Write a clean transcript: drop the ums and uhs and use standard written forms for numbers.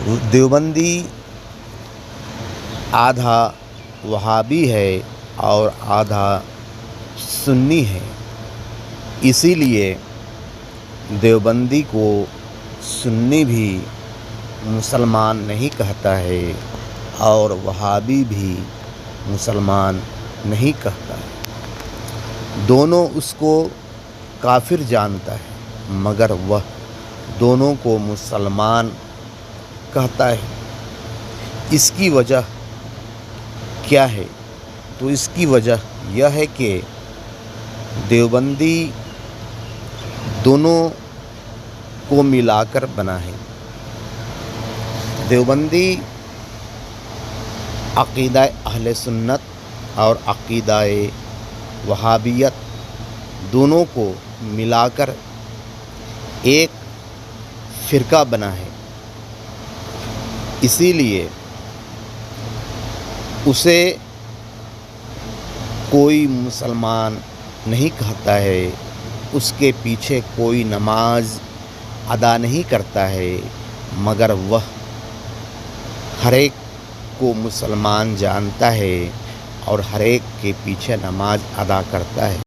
دیوبندی آدھا وہابی ہے اور آدھا سنی ہے، اسی لیے دیوبندی کو سنی بھی مسلمان نہیں کہتا ہے اور وہابی بھی مسلمان نہیں کہتا ہے۔ دونوں اس کو کافر جانتا ہے، مگر وہ دونوں کو مسلمان کہتا ہے۔ اس کی وجہ کیا ہے؟ تو اس کی وجہ یہ ہے کہ دیوبندی دونوں کو ملا کر بنا ہے۔ دیوبندی عقیدہ اہل سنت اور عقیدہ وہابیت دونوں کو ملا کر ایک فرقہ بنا ہے، اسی لیے اسے کوئی مسلمان نہیں کہتا ہے، اس کے پیچھے کوئی نماز ادا نہیں کرتا ہے، مگر وہ ہر ایک کو مسلمان جانتا ہے اور ہر ایک کے پیچھے نماز ادا کرتا ہے۔